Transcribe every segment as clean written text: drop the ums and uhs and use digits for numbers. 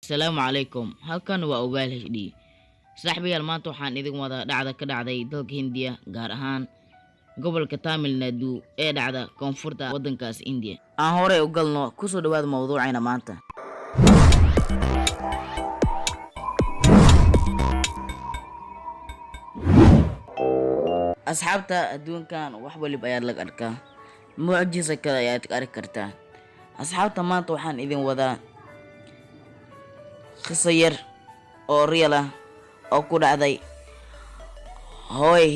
Asalaamu calaykum. Halkan waa Ogaal HD. Saaxiibayaal maanta waxaan idin wada dhacda ka dhacday dalka Hindiya, gaar ahaan gobolka Tamil Nadu ee dhacda koonfurta waddankaas Hindiya. Aan hore u galno ku soo dhawaada mawduucayna maanta. Asxaabta adduunkan wax waliba ayaad laga arkaa. Mucjiso kale ayaad arki kartaa. Asxaabta maanta waxaan idin wadaa qiso yar oo real ah oo ku dhacday hooyo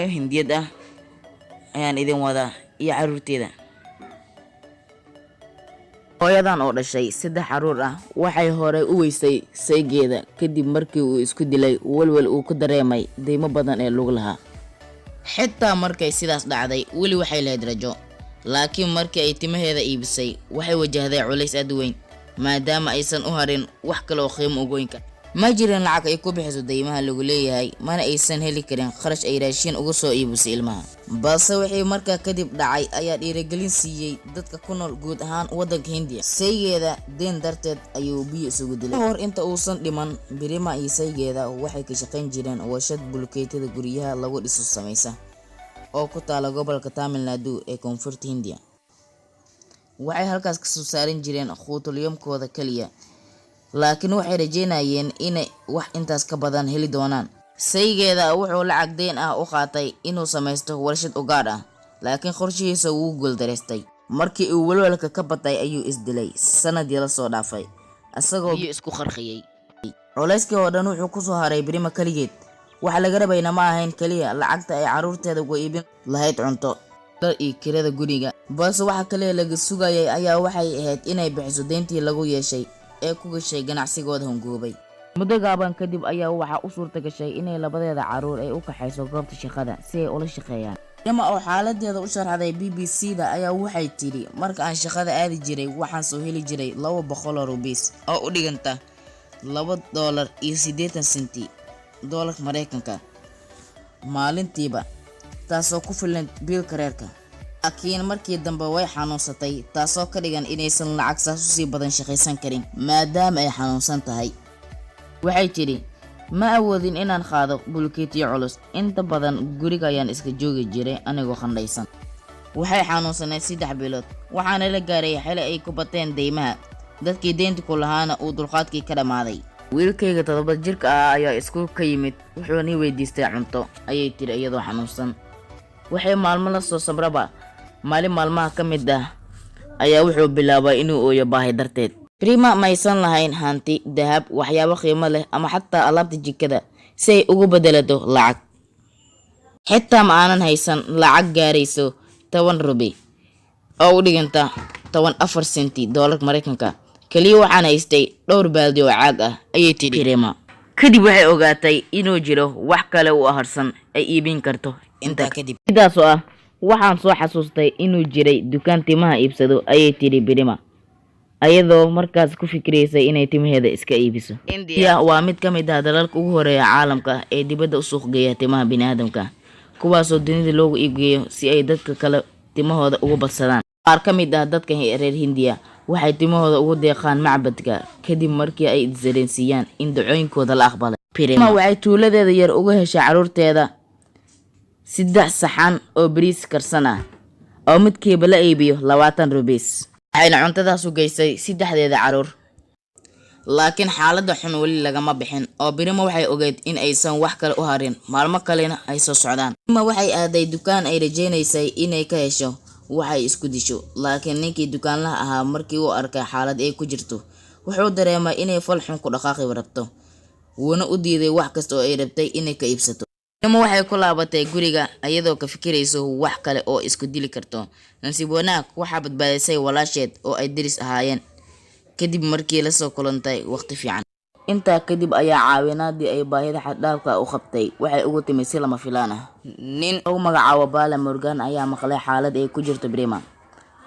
Hindiyad ah ayaan idin wadaa iyo caruurteeda. Hooyadan oo dhashay 3 caruur ah waxay hore u weysay saygeeda kadib markii uu isku dilay walwal uu ku dareemay deymo badan ee lug lahaa. Xitaa markay sidaas dhacday weli waxay lahayd rajo, laakiin markii ay timaheeda iibisay waxay wajahday culays aad u weyn maadaama aysan u harin wax kale oo qiimo ugoynka. Ma jirin lacag ay ku bixiso deymaha lagu leeyahay, mana aysan heli karin kharash ay raashin uga soo iibisay ilmaha. Balse wixii markaa kadib dhacay ayaa dhiirigelin siiyey dadka ku nool guud ahaan waddanka Hindiya. Saygeeda deen darteed ayuu biyo isugu dilay. Hor inta uusan dhiman, Birima iyo saygeeda waxay ka shaqayn jireen warshad bulkeetada guryaha lagu dhiso samaysa oo ku taala gobolka Tamil Nadu ee koonfurta Hindiya. Waxay halkaas ka soo saarin jireen quutul yawmkooda kaliya, laakiin waxay rajeynayeen inay wax intaas ka badan heli doonaan. Saygeeda wuxuu lacag deen ah u qaatay inuu samaysto warshad u gaar ah, laakiin qorshihiisa wuu guuldareystay. Markii uu walwalka ka batay ayuu isdilay sanadii la soo dhaafay, asagoo biyo isku qarxiyay. Culayskii oo dhan wuxuu ku soo haray Birima kaligeed. Waxa laga rabayna ma ahayn kaliya lacagta ay caruurteeda uga iibin lahayd cunto iyo kirada guriga, balse waxa kale laga sugayay ayaa waxay ahayd inay bixiso deyntii lagu yeeshay ee ku gashay ganacsigooda hongoobay. Muddo gaaban kadib ayaa waxa u suurta gashay inay labadeeda caruur ay u kaxayso goobta shaqada si ay ula shaqeeyaan. Birima oo xaaladeeda u sharxday BBC-da ayaa waxay tiri, marka aan shaqada aadi jiray waxaan soo heli jiray 200 rupees oo u dhiganta $2.80 doolarka Mareykanka maalintiiba, taasoo ku filan biilka reerka. Laakiin markii dambe way xanuunsatay, taasoo ka dhigan inaysan lacag saas u sii badan shaqaysan karin maadaama ay xanuunsan tahay. Waxay tiri, ma awoodin inaan qaado bulkeetiyo culus, inta badan guriga ayaan iska joogi jiray anigoo qandhaysan. Waxay xanuunsanayd 3 bilood, waxaana la gaaray xilli ay ku bateen deymaha, dadkii deynta ku lahaana uu dulqaadkii ka dhammaaday. Wiilkayga 7 jirka ah ayaa isku ka yimid, wuxuuna weydiistay cunto, ayay tiri iyadoo xanuunsan. Waxay maalmo la soo sabraba, maalin maalmaha ka mid ah ayaa wuxuu bilaabay inuu ooyo baahi darteed. Birima ma aysan lahayn hanti, dahab, waxyaabo qiimo leh ama xataa alaabta jikada si ay ugu bedelato lacag. Xitaa ma aanan haysan lacag gaarayso 10 rubi oo u dhiganta 14 senti doolarka Mareykanka. Kaliya waxaan haystay dhowr baaldi oo caag ah, ayay tiri Birima. Kadib waxay ogaatay inuu jiro wax kale oo harsan ay iibin karto. Intaa kadib sidaas oo ah waxaan soo xasuustay inuu jiray dukaan timaha iibsado, ayay tiri Birima, ayadoo markaas ku fikiraysay inay timaheeda iska iibiso. India waa mid ka mid ah dalalka ugu horeeya caalamka ee dibadda u suuq geeya timaha bini'aadamka, kuwaasoo dunida loogu iibgeeyo si ay dadka kale timahooda ugu badsadaan. Qaar ka mid ah dadka reer Hindiya waxay timahooda ugu deeqaan macbadka kadib markii ay isdareensiiyaan in dacooyinkooda la aqbalay. Birima waxay tuuladeeda yar uga heshay caruurteeda 3 saxan oo bariis karsan ah oo midkiiba la iibiyo 20 rupees. Waxayna cuntadaas u geysay 3deeda caruur. Laakiin xaaladda xun weli lagama bixin oo Birima waxay ogeyd in aysan wax kale u harin, maalmo kalena ay soo socdaan. Birima waxay aaday dukaan ay rajaynaysay inay ka hesho waxay isku disho, laakiin ninkii dukaanlaha ahaa markii uu arkay xaalad ay ku jirto wuxuu dareemay inay fal xun ku dhaqaaqi rabto, wuuna u diiday wax kasta oo ay rabtay inay ka iibsato. Birima waxay ku laabatay guriga iyadoo ka fikirayso wax kale oo isku dili karto. Nasiib wanaag waxaa badbaadisay walaasheed oo ay deris ahaayeen kadib markii la soo kulantay waqti fiican. Intaa kadib ayaa caawinaadii ay baahida xad dhaafka u qabtay waxay ugu timid si lama filaan ah. Nin lagu magacaabo Bala Morgan ayaa maqlay xaalad ay ku jirto Birima.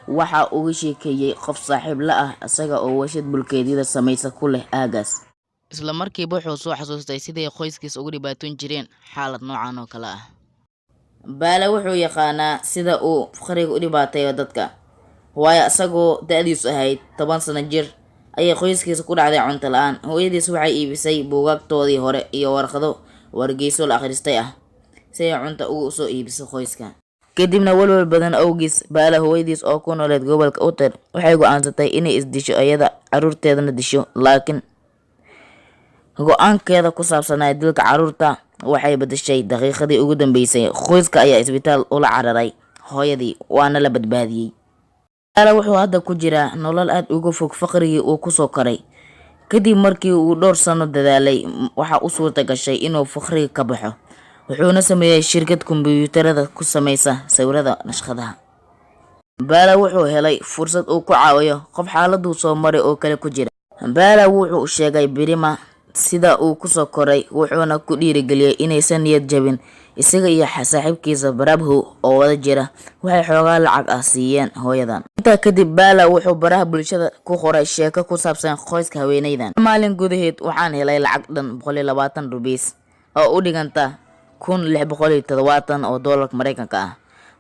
Waxa uu sheekeeyay qof saaxiib la ah asaga oo warshad bulkeedyada samaysa ku leh aagaas. Isla markiiba wuxuu soo xasuustay sidii qoyskiisa ugu dhibaatoon jireen xaalad noocan oo kale ah. Bala wuxuu yaqaanaa sida uu faqriga u dhibaateeyo dadka, waayo asagoo da'diisu ahayd 10 sano jir ayay qoyskiisa ku dhacday cunto la-aan. Hooyadiis waxay iibisay buugaagtoodii hore iyo warqado wargeyso la akhristay ah si ay cunto ugu soo iibiso qoyska. Kadibna walwal badan awgiis, Bella hooyadiis oo ku nooleed gobolka Uttar waxay go'aansatay inay isdisho iyada carruurteedana disho. Laakiin go'aankeeda ku saabsanaa dilka carruurta waxay bedeshay daqiiqadii ugu dambeysay. Qoyska ayaa isbitaal ula cararay hooyadii, waana la badbaadiyey. Bella wuxuu hadda ku jiraa nolol aad uga fog faqrigii uu kusoo koray. Kadib markii uu dhowr sano dadaalay, waxa u suurta gashay inuu faqriga ka baxo, wuxuuna sameeyey shirkad kombiyuutarada ku sameysa sawirada nashqadaha. Bella wuxuu helay fursad uu ku caawiyo qof xaaladuu soo maray oo kale ku jira. Bella wuxuu u sheegay Prima sida uu kusoo koray, wuxuuna ku dhiirigeliyey inaysan niyad jabin. Isaga iyo saaxiibkiisa Prabhu oo wada jira waxay xoogaa lacag ah siiyeen hooyadan. Intaa kadib, Bella wuxuu baraha bulshada ku qoray sheeko ku saabsan qoyska haweeneydan. Maalin gudaheed waxaan helay lacag dhan 120 rupees oo u dhiganta 1670 oo doolarka Mareykanka ah.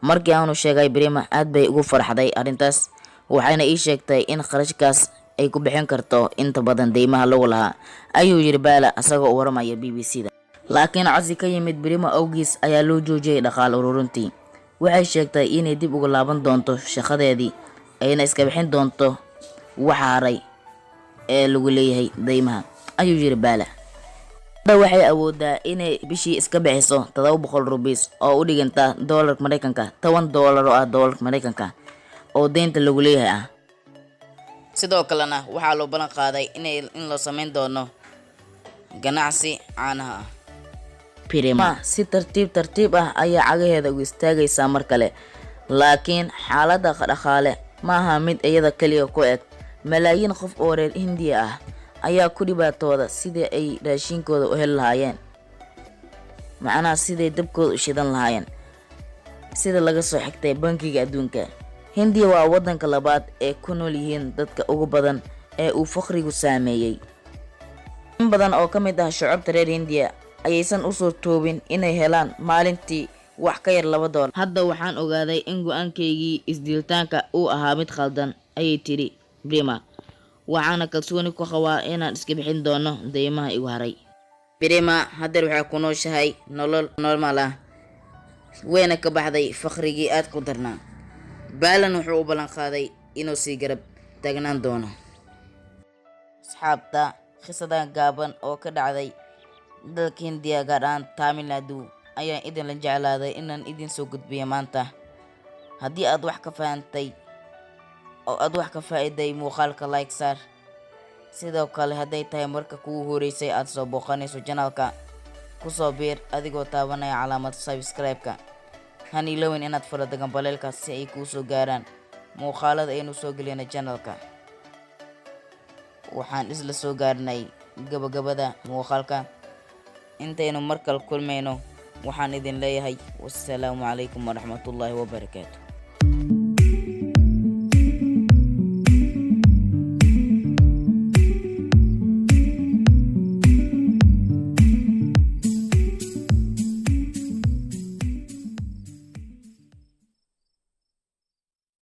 Markii aanu sheegay Prima, aad bay ugu farxday arrintaas, waxayna ii sheegtay in kharashkaas ay ku bixin karto inta badan deymaha lagu lahaa, ayuu yiri Bella asagoo u waramaya BBC-da. Laakiin codsi ka yimid Prima awgiis ayaa loo joojiyey dhaqaale ururintii. Waxay sheegtay inay dib ugu laaban doonto shaqadeedii, ayna iska bixin doonto waxa haray ee lagu leeyahay deymaha, ayuu yiri Bella. Hadda waxay awoodaa inay bishii iska bixiso 700 rupees oo u dhiganta doolarka Mareykanka, $10 oo ah doolarka Mareykanka oo deynta lagu leeyahay ah. Sidoo kalena waxaa loo ballan qaaday in loo sameyn doono ganacsi caanaha ah. Prima si tartiib ah ayaa cagaheeda ugu istaagaysa mar kale, laakiin xaaladda dhaqaale ma aha mid iyada kaliya ku eg. Malaayiin qof oo reer Hindiya ah ayaa ku dhibaatooda sidii ay raashinkooda u heli lahaayeen, macnaha siday dabkooda u shidan lahaayeen. Sida laga soo xigtay Bankiga Adduunka, Hindiya waa waddanka labaad ee ku nool yihiin dadka ugu badan ee uu faqrigu saameeyey. In badan oo ka mid ah shucubta reer Hindiya ayaysan u suurtoobin inay helaan maalintii wax ka yar $2. Hadda waxaan ogaaday in go'aankaygii isdilitaanka uu ahaa mid khaldan, ayay tiri Prima. Waxaana kalsooni ku qabaa inaan iska bixin doono deymaha igu haray. Prima hadda waxay ku nooshahay nolol normal ah, wayna ka baxday faqrigii aad ku darnaa. Bella wuxuu u ballan qaaday inuu sii garab taagnaan doono. Asxaabta, qisadan gaaban oo ka dhacday dalka Hindiya gaar ahaan Tamil Nadu ayaan idin la jeclaaday inaan idin soo gudbiyo maanta. Haddii aad wax ka fahantay oo aad wax ka faa'iiday muuqaalka, like saar. Sidoo kale hadday tahay marka kugu horeysay aad soo booqanayso channelka, ku soo biir adigoo taabanaya calaamad subscribe-ka. Han ilowin inaad furato gambaleelka si ay kuu soo gaaraan muuqaalada aynu soo gelino channelka. Waxaan isla soo gaarnay gabagabada muuqaalka. Intaynu markale kulmayno, waxaan idin leeyahay wassalaamu calaykum waraxmatullaahi wabarakaatuh.